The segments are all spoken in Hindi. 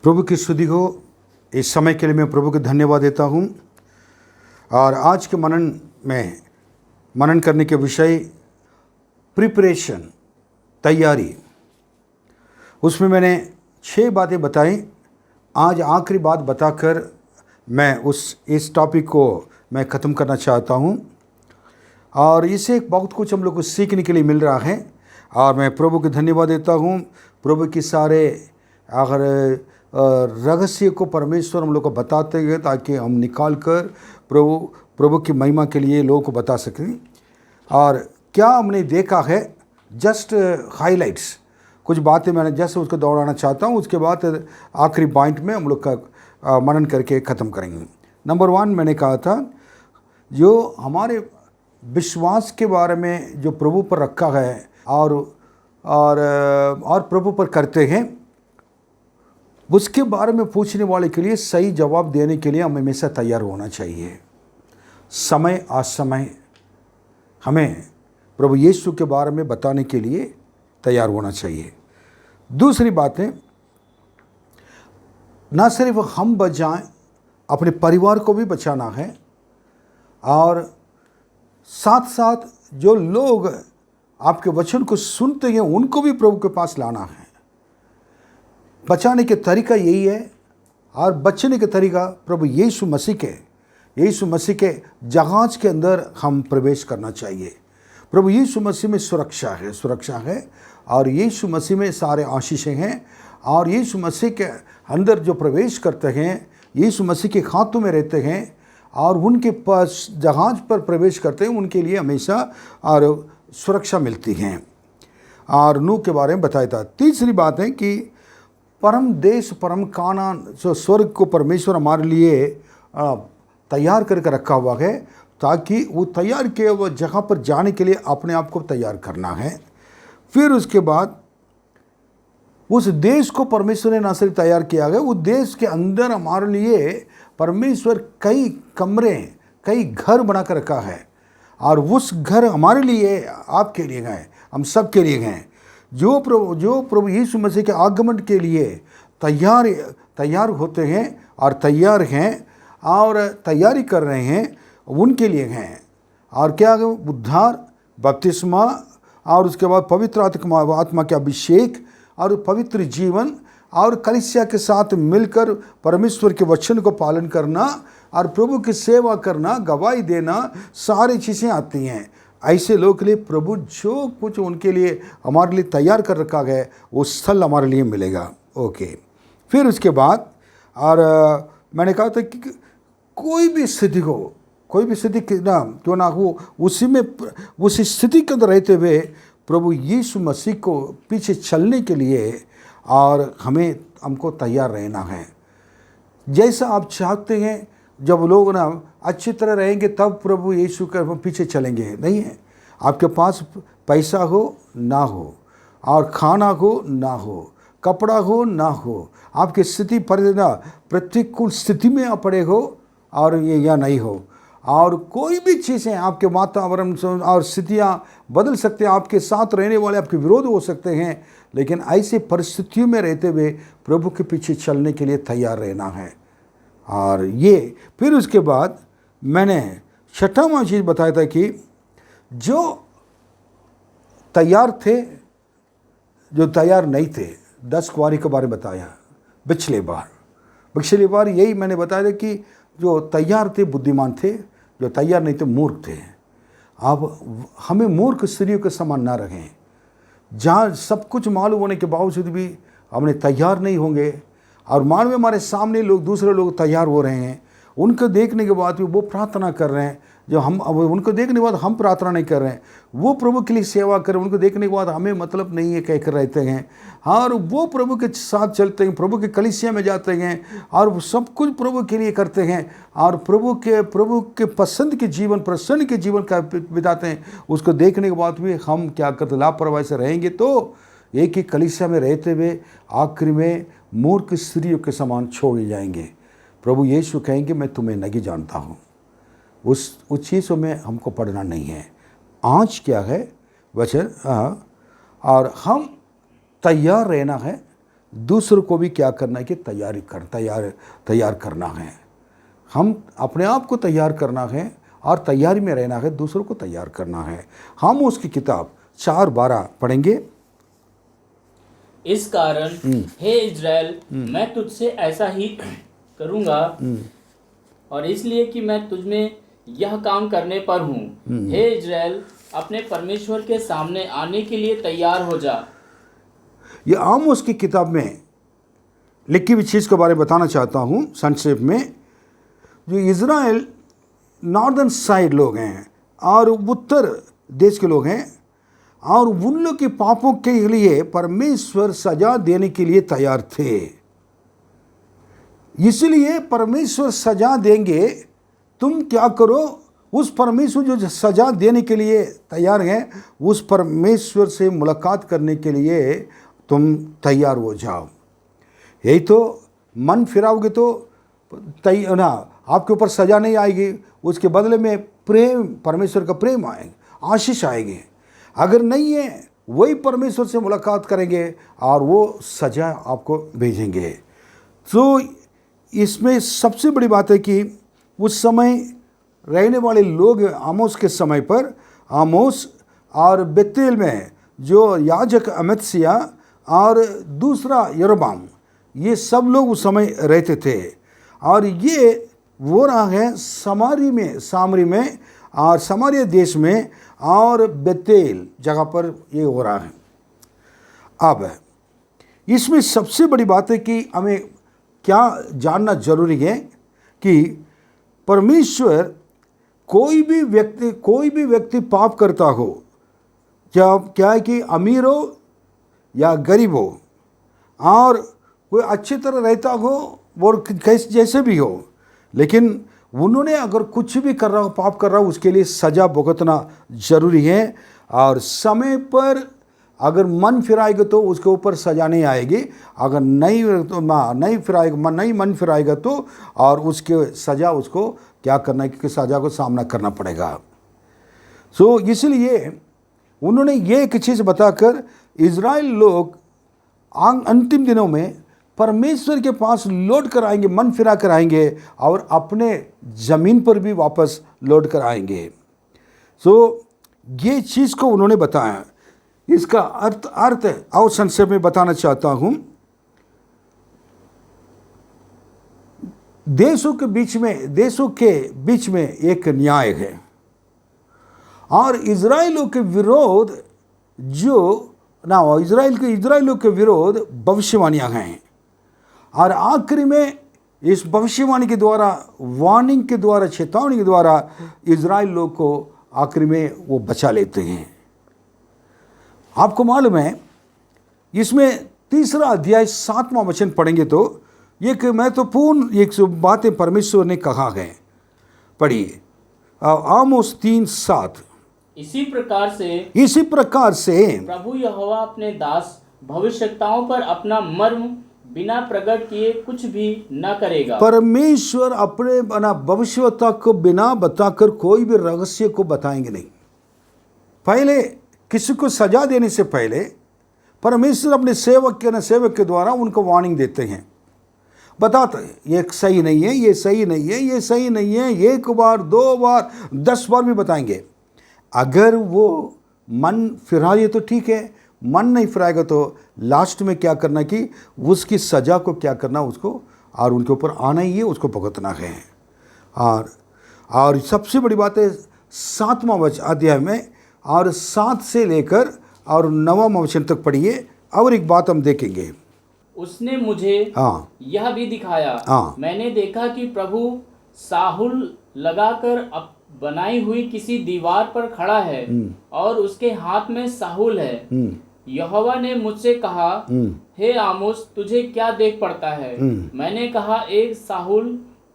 प्रभु की स्तुति हो। इस समय के लिए मैं प्रभु को धन्यवाद देता हूँ। और आज के मनन करने के विषय प्रिपरेशन, तैयारी। उसमें मैंने 6 बातें बताई। आज आखिरी बात बताकर मैं इस टॉपिक को मैं ख़त्म करना चाहता हूँ। और इससे बहुत कुछ हम लोग को सीखने के लिए मिल रहा है और मैं प्रभु को धन्यवाद देता हूँ। प्रभु की सारे अगर रहस्य को परमेश्वर हम लोग को बताते हैं ताकि हम निकाल कर प्रभु की महिमा के लिए लोगों को बता सकें। और क्या हमने देखा है, जस्ट हाइलाइट्स, कुछ बातें मैंने जस्ट उसको दोहराना चाहता हूँ। उसके बाद आखिरी पॉइंट में हम लोग का मनन करके ख़त्म करेंगे। नंबर 1 मैंने कहा था, जो हमारे विश्वास के बारे में जो प्रभु पर रखा है और प्रभु पर करते हैं, उसके बारे में पूछने वाले के लिए सही जवाब देने के लिए हमें हमेशा तैयार होना चाहिए। समय असमय हमें प्रभु यीशु के बारे में बताने के लिए तैयार होना चाहिए। दूसरी बात है, ना सिर्फ हम बच जाएं, अपने परिवार को भी बचाना है और साथ साथ जो लोग आपके वचन को सुनते हैं उनको भी प्रभु के पास लाना है। बचाने के तरीका यही है और बचने के तरीका प्रभु यीशु मसीह के जहाज के अंदर हम प्रवेश करना चाहिए। प्रभु यीशु मसीह में सुरक्षा है और यीशु मसीह में सारे आशीषें हैं। और यीशु मसीह के अंदर जो प्रवेश करते हैं, यीशु मसीह के हाथों में रहते हैं और उनके पास जहाज पर प्रवेश करते हैं, उनके लिए हमेशा और सुरक्षा मिलती है। और नूह के बारे में बताया था। तीसरी बात है कि परम देश, परम कानान, जो स्वर्ग को परमेश्वर हमारे लिए तैयार करके रखा हुआ है, ताकि वो तैयार किए वो जगह पर जाने के लिए अपने आप को तैयार करना है। फिर उसके बाद उस देश को परमेश्वर ने ना सिर्फ तैयार किया गया, उस देश के अंदर हमारे लिए परमेश्वर कई कमरे, कई घर बना कर रखा है। और उस घर हमारे लिए, आपके लिए हैं, हम सब के लिए हैं। जो प्रभु यीशु मसीह के आगमन के लिए तैयार होते हैं और तैयार हैं और तैयारी कर रहे हैं, उनके लिए हैं। और क्या, उद्धार, बपतिस्मा और उसके बाद पवित्र आत्मा के अभिषेक और पवित्र जीवन और कलीसिया के साथ मिलकर परमेश्वर के वचन को पालन करना और प्रभु की सेवा करना, गवाही देना, सारी चीज़ें आती हैं। ऐसे लोगों के लिए प्रभु जो कुछ उनके लिए हमारे लिए तैयार कर रखा गया, वो स्थल हमारे लिए मिलेगा। ओके। फिर उसके बाद और मैंने कहा था कि कोई भी स्थिति क्यों ना हो, उस स्थिति के अंदर रहते हुए प्रभु यीशु मसीह को पीछे चलने के लिए और हमको तैयार रहना है। जैसा आप चाहते हैं, जब लोग ना अच्छी तरह रहेंगे तब प्रभु यीशु के पीछे चलेंगे, नहीं है। आपके पास पैसा हो ना हो और खाना हो ना हो, कपड़ा हो ना हो, आपकी स्थिति पर ना प्रतिकूल स्थिति में आप पड़े हो और ये या नहीं हो, और कोई भी चीज़ें आपके वातावरण और स्थितियाँ बदल सकते हैं, आपके साथ रहने वाले आपके विरोध हो सकते हैं, लेकिन ऐसी परिस्थितियों में रहते हुए प्रभु के पीछे चलने के लिए तैयार रहना है। और ये फिर उसके बाद मैंने 6वां चीज़ बताया था कि जो तैयार थे, जो तैयार नहीं थे, 10 कुंवारी के बारे में बताया पिछली बार यही मैंने बताया था कि जो तैयार थे बुद्धिमान थे, जो तैयार नहीं थे मूर्ख थे। अब हमें मूर्ख स्त्रियों के समान ना रहें, जहाँ सब कुछ मालूम होने के बावजूद भी हमने तैयार नहीं होंगे और मान में हमारे सामने दूसरे लोग तैयार हो रहे हैं, उनको देखने के बाद भी वो प्रार्थना कर रहे हैं, जो हम अब उनको देखने के बाद हम प्रार्थना नहीं कर रहे हैं, वो प्रभु के लिए सेवा कर रहे हैं, उनको देखने के बाद हमें मतलब नहीं है कहकर रहते हैं। और वो प्रभु के साथ चलते हैं, प्रभु के कलीसिया में जाते हैं और सब कुछ प्रभु के लिए करते हैं और प्रभु के पसंद के जीवन, प्रसन्न के जीवन का बिताते हैं। उसको देखने के बाद भी हम क्या करते, लापरवाही से रहेंगे तो एक ही कलीसिया में रहते हुए आखिर में मूर्ख स्त्रियों के समान छोड़े जाएंगे। प्रभु यीशु कहेंगे, मैं तुम्हें नहीं जानता हूँ। उस चीज़ों में हमको पढ़ना नहीं है। आज क्या है वचन, और हम तैयार रहना है दूसरों को भी क्या करना है कि तैयार करना है। हम अपने आप को तैयार करना है और तैयारी में रहना है, दूसरों को तैयार करना है। हम उसकी किताब 4:12 पढ़ेंगे। इस कारण हे इज़राइल, मैं तुझसे ऐसा ही करूँगा, और इसलिए कि मैं तुझ में यह काम करने पर हूँ। हे इज़राइल, अपने परमेश्वर के सामने आने के लिए तैयार हो जा। ये आमोस की किताब में लिखी हुई चीज़ के बारे में बताना चाहता हूँ संक्षेप में। जो इज़राइल नॉर्दर्न साइड लोग हैं और उत्तर देश के लोग हैं, और उन लोग के पापों के लिए परमेश्वर सजा देने के लिए तैयार थे। इसलिए परमेश्वर सजा देंगे, तुम क्या करो, उस परमेश्वर जो सजा देने के लिए तैयार है, उस परमेश्वर से मुलाकात करने के लिए तुम तैयार हो जाओ। यही तो मन फिराओगे तो ना आपके ऊपर सजा नहीं आएगी, उसके बदले में प्रेम, परमेश्वर का प्रेम आएगा, आशीष आएगी। अगर नहीं है, वही परमेश्वर से मुलाकात करेंगे और वो सजा आपको भेजेंगे। तो इसमें सबसे बड़ी बात है कि उस समय रहने वाले लोग आमोस के समय पर, आमोस और बेतेल में जो याजक अमत्सिया और दूसरा यरोबाम, ये सब लोग उस समय रहते थे। और ये वो रहा है सामरी में और समारिया देश में और बेतेल जगह पर ये हो रहा है। अब इसमें सबसे बड़ी बात है कि हमें क्या जानना जरूरी है कि परमेश्वर कोई भी व्यक्ति पाप करता हो, क्या है कि अमीर हो या गरीब हो, और कोई अच्छी तरह रहता हो और कैसे जैसे भी हो, लेकिन उन्होंने अगर कुछ भी कर रहा हो, पाप कर रहा हो, उसके लिए सजा भुगतना जरूरी है। और समय पर अगर मन फिराएगा तो उसके ऊपर सजा नहीं आएगी, अगर नहीं मन फिराएगा तो और उसके सजा उसको क्या करना है कि सजा को सामना करना पड़ेगा। सो इसलिए उन्होंने ये एक चीज़ बताकर इज़राइल लोग अंतिम दिनों में परमेश्वर के पास लौट कर आएंगे, मन फिरा कर आएंगे और अपने ज़मीन पर भी वापस लौट कर आएंगे। सो ये चीज़ को उन्होंने बताया। इसका अर्थ और संक्षेप में बताना चाहता हूँ। देशों के बीच में एक न्याय है, और इज़राइलों के विरोध इज़राइलों के विरोध भविष्यवाणियाँ हैं, और आखिरी में इस भविष्यवाणी के द्वारा, वार्निंग के द्वारा, चेतावनी के द्वारा इज़राइल लोग को आखिरी में वो बचा लेते हैं। आपको मालूम है, इसमें 3 अध्याय 7वां वचन पढ़ेंगे तो एक महत्वपूर्ण एक बातें परमेश्वर ने कहा है। पढ़िए आमोस 3:7। इसी प्रकार से प्रभु यहोवा अपने दास भविष्यवक्ताओं पर अपना मर्म बिना प्रकट किए कुछ भी न करेगा। परमेश्वर अपने भविष्यवक्ता को बिना बताकर कोई भी रहस्य को बताएंगे नहीं। पहले किसी को सजा देने से पहले परमेश्वर अपने सेवक के द्वारा उनको वार्निंग देते हैं, बताते हैं ये सही नहीं है, ये सही नहीं है, ये सही नहीं है। 1 बार 2 बार 10 बार भी बताएंगे। अगर वो मन फिराए तो ठीक है, मन नहीं फिराएगा तो लास्ट में क्या करना कि उसकी सजा को क्या करना, उसको और उनके ऊपर आना ही है, उसको भुगतना है। और सबसे बड़ी बात है 7वां अध्याय में और 7 से लेकर और 9वां वचन तक पढ़िए, और एक बात हम देखेंगे। उसने मुझे यह भी दिखाया, मैंने देखा कि प्रभु साहुल लगाकर बनाई हुई किसी दीवार पर खड़ा है और उसके हाथ में साहुल है। यहोवा ने मुझसे कहा, हे आमोस, तुझे क्या देख पड़ता है? मैंने कहा, एक साहुल।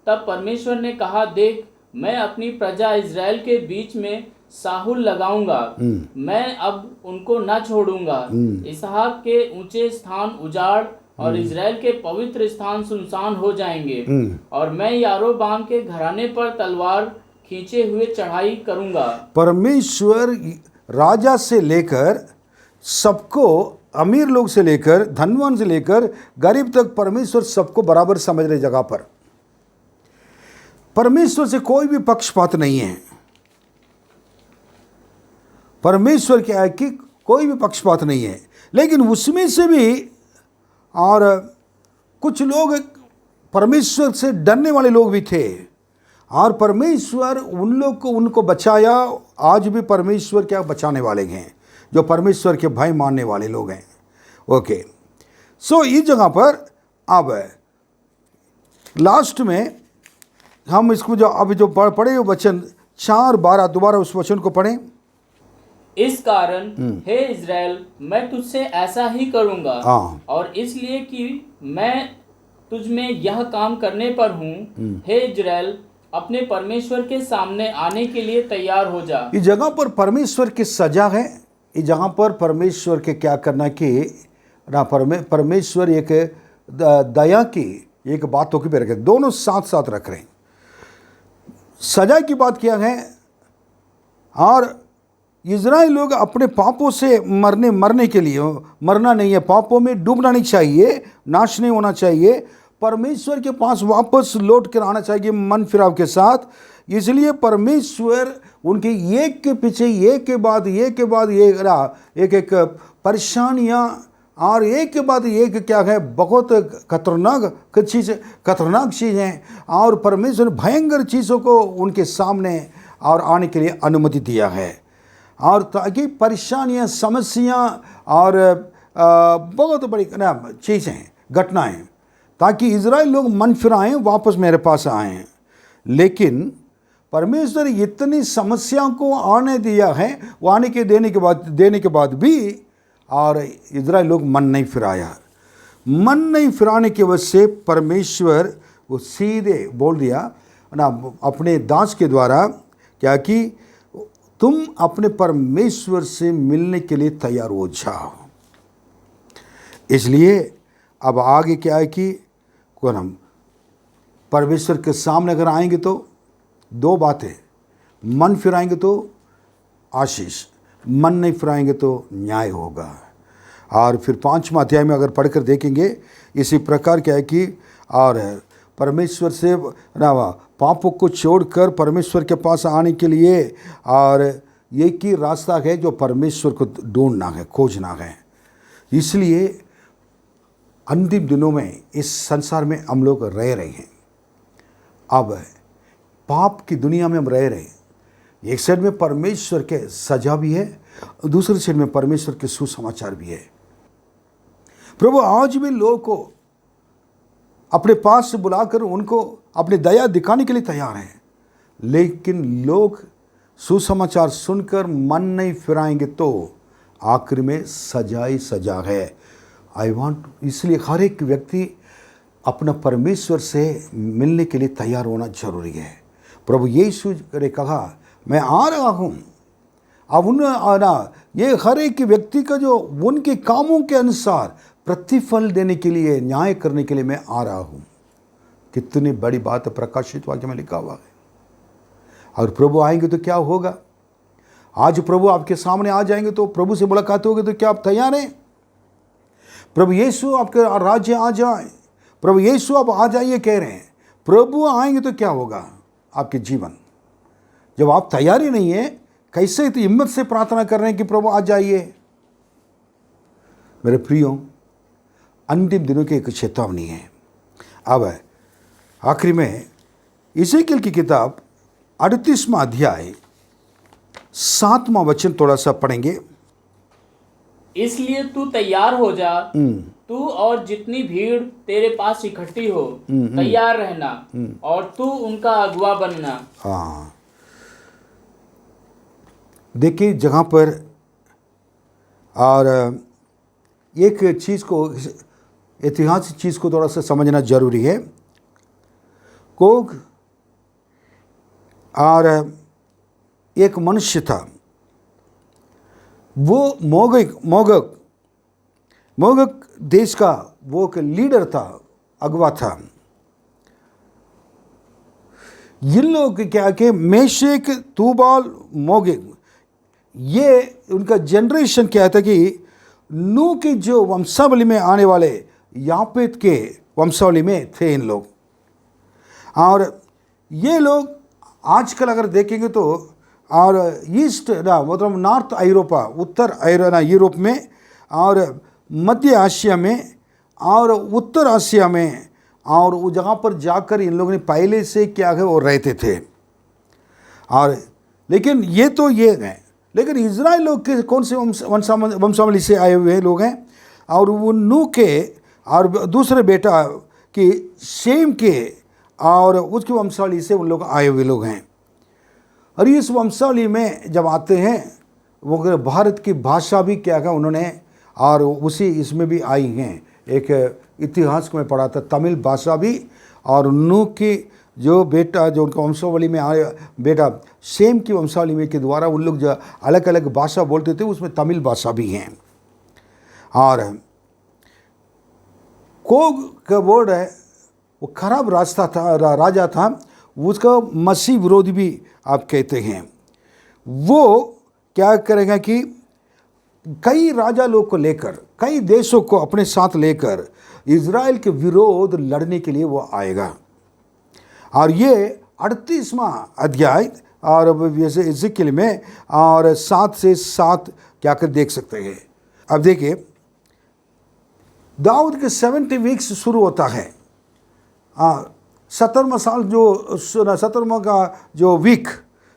तब परमेश्वर ने कहा, देख, मैं अपनी प्रजा इज़राइल के बीच में साहुल लगाऊंगा, मैं अब उनको न छोड़ूंगा। इसहाक के ऊंचे स्थान उजाड़ और इज़राइल के पवित्र स्थान सुनसान हो जाएंगे, और मैं यारोबाम के घराने पर तलवार खींचे हुए चढ़ाई करूंगा। परमेश्वर राजा से लेकर सबको अमीर लोग से लेकर धनवान से लेकर गरीब तक परमेश्वर सबको बराबर समझ रहे जगह पर। परमेश्वर से कोई भी पक्षपात नहीं है। परमेश्वर क्या है कि कोई भी पक्षपात नहीं है, लेकिन उसमें से भी और कुछ लोग परमेश्वर से डरने वाले लोग भी थे और परमेश्वर उन लोग को उनको बचाया। आज भी परमेश्वर क्या बचाने वाले हैं जो परमेश्वर के भय मानने वाले लोग हैं। ओके, सो इस जगह पर अब लास्ट में हम इसको जो अभी जो पढ़े वचन 4:12 दोबारा उस वचन को पढ़ें। इस कारण हे इज़राइल, मैं तुझसे ऐसा ही करूंगा, और इसलिए कि मैं तुझ में यह काम करने पर हूँ। हे इज़राइल, अपने परमेश्वर के सामने आने के लिए तैयार हो जा। इस जगह पर परमेश्वर की सजा है। इस जगह पर परमेश्वर के क्या करना कि ना परमेश्वर एक दया की एक बातों की भी रखे, दोनों साथ साथ रख रहे हैं। सजा की बात किया है और इज़राइल लोग अपने पापों से मरने के लिए मरना नहीं है, पापों में डूबना नहीं चाहिए, नाश नहीं होना चाहिए, परमेश्वर के पास वापस लौट कर आना चाहिए मन फिराव के साथ। इसलिए परमेश्वर उनके एक के पीछे एक के बाद एक परेशानियाँ और एक के बाद एक क्या है बहुत खतरनाक चीज़ हैं और परमेश्वर भयंकर चीज़ों को उनके सामने और आने के लिए अनुमति दिया है और ताकि परेशानियाँ समस्याँ और बहुत बड़ी चीज़ें घटनाएं ताकि इज़राइल लोग मन फिराएं वापस मेरे पास आएँ। लेकिन परमेश्वर इतनी समस्याओं को आने दिया है, वो आने के देने के बाद भी और इज़राइल लोग मन नहीं फिराया। मन नहीं फिराने की वजह से परमेश्वर वो सीधे बोल दिया ना अपने दास के द्वारा क्या कि तुम अपने परमेश्वर से मिलने के लिए तैयार हो जाओ। इसलिए अब आगे क्या है कि कौन हम परमेश्वर के सामने अगर आएंगे तो दो बातें, मन फिराएंगे तो आशीष, मन नहीं फिराएंगे तो न्याय होगा। और फिर 5वां अध्याय में अगर पढ़कर देखेंगे इसी प्रकार क्या है कि और परमेश्वर से ना पापों को छोड़कर परमेश्वर के पास आने के लिए और एक ही रास्ता है जो परमेश्वर को ढूंढना है, खोजना है। इसलिए अंतिम दिनों में इस संसार में हम लोग रह रहे हैं। अब पाप की दुनिया में हम रह रहे हैं। एक साइड में परमेश्वर के सजा भी है, दूसरी साइड में परमेश्वर के सुसमाचार भी है। प्रभु आज भी लोगों को अपने पास से बुलाकर उनको अपनी दया दिखाने के लिए तैयार हैं, लेकिन लोग सुसमाचार सुनकर मन नहीं फिराएंगे तो आखिर में सजा ही सजा है। इसलिए हर एक व्यक्ति अपना परमेश्वर से मिलने के लिए तैयार होना जरूरी है। प्रभु यीशु ने कहा मैं आ रहा हूँ, अब ये हर एक व्यक्ति का जो उनके कामों के अनुसार प्रतिफल देने के लिए, न्याय करने के लिए मैं आ रहा हूँ। कितनी बड़ी बात है, प्रकाशित वाक्य में लिखा हुआ है। और प्रभु आएंगे तो क्या होगा? आज प्रभु आपके सामने आ जाएंगे तो प्रभु से मुलाकात होगी तो क्या आप तैयार हैं? प्रभु यीशु आपके राज्य आ जाए, प्रभु यीशु आप आ जाइए कह रहे हैं। प्रभु आएंगे तो क्या होगा आपके जीवन? जब आप तैयारी नहीं है, कैसे तो हिम्मत से प्रार्थना कर रहे हैं कि प्रभु आ जाइए? मेरे प्रियो, अंतिम दिनों की एक चेतावनी है। अब आखिरी में इज़ेकियेल की किताब 38वां अध्याय 7वां वचन थोड़ा सा पढ़ेंगे। इसलिए तू तैयार हो जा, तू और जितनी भीड़ तेरे पास इकट्ठी हो तैयार रहना, और तू उनका अगुवा बनना। हाँ, देखिए जहाँ पर और एक चीज़ को, ऐतिहासिक चीज़ को थोड़ा सा समझना जरूरी है। कोग और एक मनुष्य था, वो मोगक देश का वो एक लीडर था, अगवा था। इन लोग क्या कि मेशेक, तूबाल, मोगेक, ये उनका जनरेशन क्या था कि नूह की जो वंशावली में आने वाले यापेत के वंशावली में थे इन लोग। और ये लोग आजकल अगर देखेंगे तो और ईस्ट ना मतलब नॉर्थ यूरोपा उत्तर यूरोप में और मध्य एशिया में और उत्तर एशिया में और वो जगह पर जाकर इन लोगों ने पहले से क्या है वो रहते थे। और लेकिन ये तो ये हैं, लेकिन इज़राइल लोग के कौन से वंशावली से आए हुए लोग हैं? और वो नूह के और दूसरे बेटा कि शेम के और उसकी वंशावली से उन लोग आए हुए लोग हैं। और इस वंशावली में जब आते हैं वो भारत की भाषा भी क्या है उन्होंने और उसी इसमें भी आई हैं। एक इतिहास में पढ़ा था तमिल भाषा भी, और नूह की जो बेटा जो उनका वंशावली में आया बेटा शेम की वंशावली में के द्वारा उन लोग जो अलग अलग भाषा बोलते थे उसमें तमिल भाषा भी हैं। और कोग का वर्ड है वो खराब रास्ता था राजा था, उसका मसीह विरोधी भी आप कहते हैं। वो क्या करेगा कि कई राजा लोग को लेकर कई देशों को अपने साथ लेकर इज़राइल के विरोध लड़ने के लिए वो आएगा। और ये 38वां अध्याय और जैसे इज़ेकियल में और 7 से 7 क्या कर देख सकते हैं। अब देखिए दाऊद के 70 वीक्स शुरू होता है। 17वां साल जो 17वां का जो वीक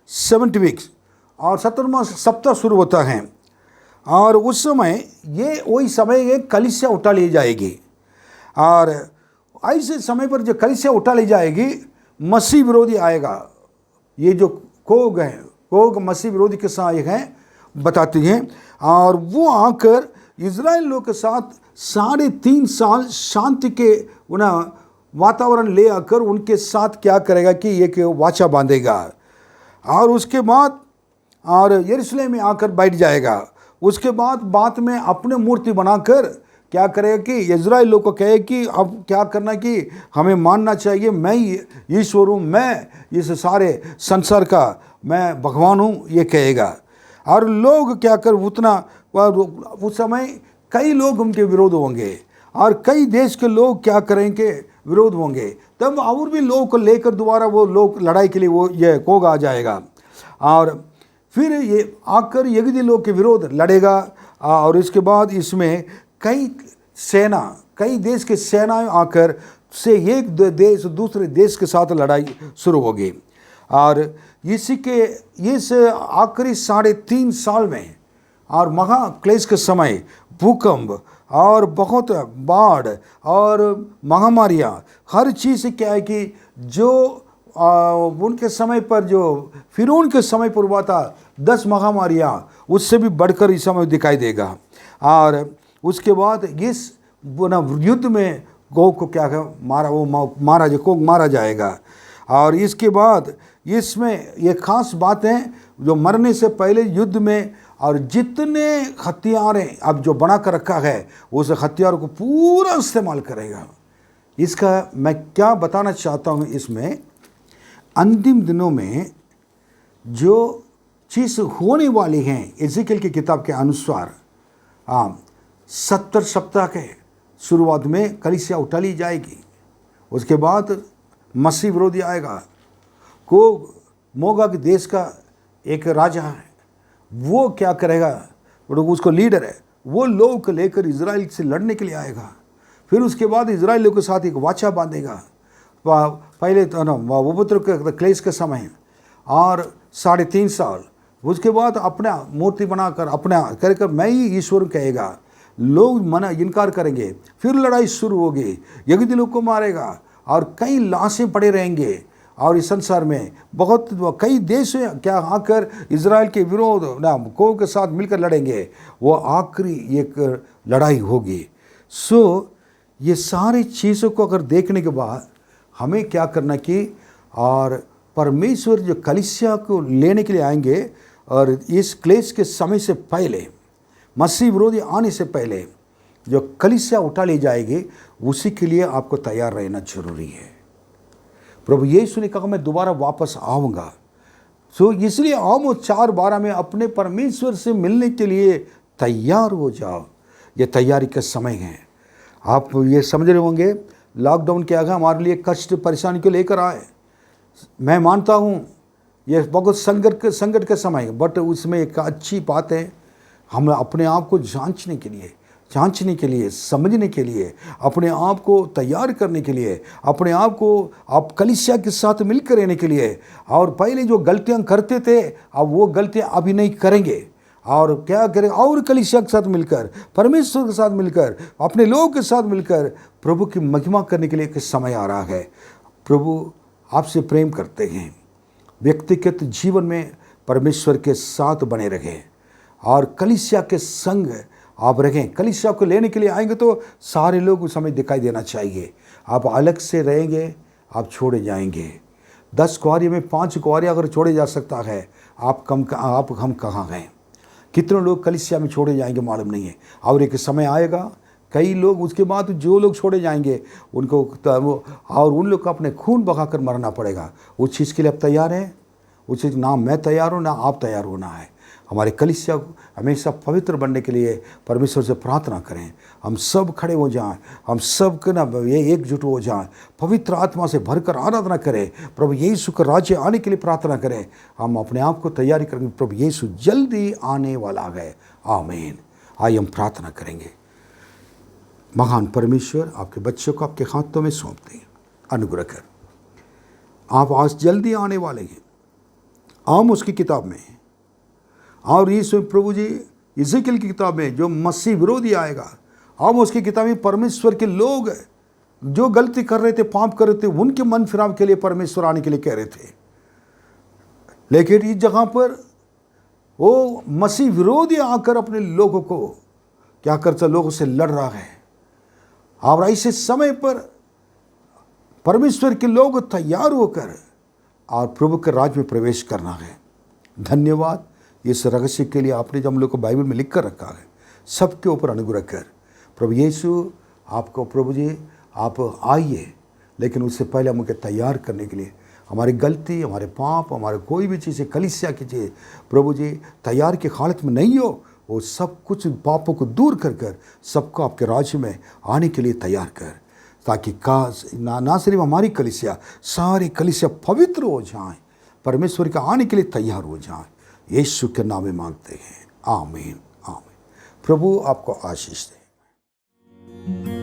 70 वीक्स और 17वां सप्ताह शुरू होता है। और उस समय ये वही समय है कलीसिया उठा ली जाएगी। और ऐसे समय पर जो कलीसिया उठा ली जाएगी मसीह विरोधी आएगा। ये जो कोग है कोग मसीह विरोधी के साथ हैं बताती हैं। और वो आकर इज़राइल लोग के साथ 3.5 साल शांति के वातावरण ले आकर उनके साथ क्या करेगा कि एक वाचा बांधेगा। और उसके बाद और यरूशलेम में आकर बैठ जाएगा। उसके बाद में अपने मूर्ति बनाकर क्या करेगा कि इज़राइल लोग को कहे कि अब क्या करना कि हमें मानना चाहिए मैं ईश्वर हूँ, मैं इस सारे संसार का मैं भगवान हूँ, ये कहेगा। और लोग क्या कर उतना उस समय कई लोग उनके विरोध होंगे और कई देश के लोग क्या करेंगे विरोध होंगे। तब और भी लोग को लेकर दोबारा वो लोग लड़ाई के लिए वो ये कोग आ जाएगा। और फिर ये आकर यहूदी लोग के विरोध लड़ेगा। और इसके बाद इसमें कई देश के सेनाएं आकर से एक देश दूसरे देश के साथ लड़ाई शुरू होगी। और इसी के इस आखिरी 3.5 साल में और महाक्लेश के समय भूकंप और बहुत बाढ़ और महामारियाँ हर चीज़ क्या है कि जो उनके समय पर जो फिरौन के समय पर हुआ था 10 महामारियाँ उससे भी बढ़कर इस समय दिखाई देगा। और उसके बाद इस युद्ध में गोग को क्या है मारा जाएगा। और इसके बाद इसमें ये खास बात है जो मरने से पहले युद्ध में और जितने हथियारें अब जो बना कर रखा है उस हथियारों को पूरा इस्तेमाल करेगा। इसका मैं क्या बताना चाहता हूँ, इसमें अंतिम दिनों में जो चीज़ होने वाली हैं इज़ेकियल की किताब के अनुसार 70 सप्ताह के शुरुआत में कलीसिया उठा ली जाएगी। उसके बाद मसीह विरोधी आएगा। मोगा के देश का एक राजा है, वो क्या करेगा, उसको लीडर है, वो लोग को लेकर इज़राइल से लड़ने के लिए आएगा। फिर उसके बाद इज़राइल लोग के साथ एक वाचा बांधेगा। पहले तो उपद्रव के क्लेश के समय और 3.5 साल। उसके बाद अपना मूर्ति बनाकर अपना कर मैं ही ईश्वर कहेगा। लोग मना इनकार करेंगे। फिर लड़ाई शुरू होगी, यहूदी लोग को मारेगा और कई लाशें पड़े रहेंगे। और इस संसार में बहुत कई देश क्या आकर इज़राइल के विरोध कोग के साथ मिलकर लड़ेंगे। वो आखिरी एक लड़ाई होगी। ये सारी चीज़ों को अगर देखने के बाद हमें क्या करना कि और परमेश्वर जो कलीसिया को लेने के लिए आएंगे और इस क्लेश के समय से पहले मसीह विरोधी आने से पहले जो कलीसिया उठा ली जाएगी उसी के लिए आपको तैयार रहना जरूरी है। प्रभु यीशु ने कहा मैं दोबारा वापस आऊँगा। इसलिए आमोस 4:12 में अपने परमेश्वर से मिलने के लिए तैयार हो जाओ। ये तैयारी का समय है। आप ये समझ रहे होंगे लॉकडाउन क्या है, हमारे लिए कष्ट परेशानी को लेकर आए। मैं मानता हूँ ये बहुत संकट का समय है, बट उसमें एक अच्छी बात है, हम अपने आप को जांचने के लिए, समझने के लिए, अपने आप को तैयार करने के लिए, अपने आप को आप कलीसिया के साथ मिलकर रहने के लिए, और पहले जो गलतियां करते थे अब वो गलतियां अभी नहीं करेंगे, और क्या करें, और कलीसिया के साथ मिलकर, परमेश्वर के साथ मिलकर, अपने लोगों के साथ मिलकर प्रभु की महिमा करने के लिए एक समय आ रहा है। प्रभु आपसे प्रेम करते हैं, व्यक्तिगत जीवन में परमेश्वर के साथ बने रहें और कलीसिया के संग आप रहें। कलीसिया को लेने के लिए आएंगे तो सारे लोग उस समय दिखाई देना चाहिए। आप अलग से रहेंगे, आप छोड़े जाएंगे। 10 कुआरी में 5 कुआरी अगर छोड़े जा सकता है, आप हम कहाँ हैं? कितने लोग कलीसिया में छोड़े जाएंगे मालूम नहीं है। और एक समय आएगा कई लोग, उसके बाद जो लोग छोड़े जाएंगे उनको और उन लोग को अपने खून बहाकर मरना पड़ेगा। उस चीज़ के लिए आप तैयार हैं? उस चीज़ ना मैं तैयार हूँ ना आप तैयार होना है। हमारे कलीसिया हमेशा पवित्र बनने के लिए परमेश्वर से प्रार्थना करें। हम सब खड़े हो जाएं, हम सब के ना ये एकजुट हो जाएं, पवित्र आत्मा से भरकर आराधना करें, प्रभु यीशु का राज्य आने के लिए प्रार्थना करें। हम अपने आप को तैयारी करेंगे, प्रभु यीशु जल्दी आने वाला है। आमीन। आइए हम प्रार्थना करेंगे। महान परमेश्वर, आपके बच्चों को आपके हाथों में सौंपते हैं, अनुग्रह कर। आप आज जल्दी आने वाले हैं। आम उसकी किताब में और यीशु प्रभु जी इज़ेकिएल की किताब में जो मसीह विरोधी आएगा, आम उसकी किताब में परमेश्वर के लोग जो गलती कर रहे थे, पाप कर रहे थे, उनके मन फिराव के लिए परमेश्वर आने के लिए कह रहे थे। लेकिन इस जगह पर वो मसीह विरोधी आकर अपने लोगों को क्या करता, लोगों से लड़ रहा है। और ऐसे समय पर परमेश्वर के लोग तैयार होकर और प्रभु के राज्य में प्रवेश करना है। धन्यवाद इस रहस्य के लिए आपने जो हम लोग को बाइबल में लिख कर रखा है। सबके ऊपर अनुग्रह कर प्रभु यीशु। आपको प्रभु जी आप आइए, लेकिन उससे पहले हम उनके तैयार करने के लिए हमारी गलती, हमारे पाप, हमारे कोई भी चीज़ें कलीसिया की चीज़ प्रभु जी तैयार की हालत में नहीं हो, वो सब कुछ पापों को दूर कर कर सबको आपके राज्य में आने के लिए तैयार कर, ताकि ना सिर्फ हमारी कलीसिया, सारी कलीसिया पवित्र हो जाएं, परमेश्वर के आने के लिए तैयार हो जाएं। यीशु के नाम में मांगते हैं, आमीन आमीन। प्रभु आपको आशीष दे।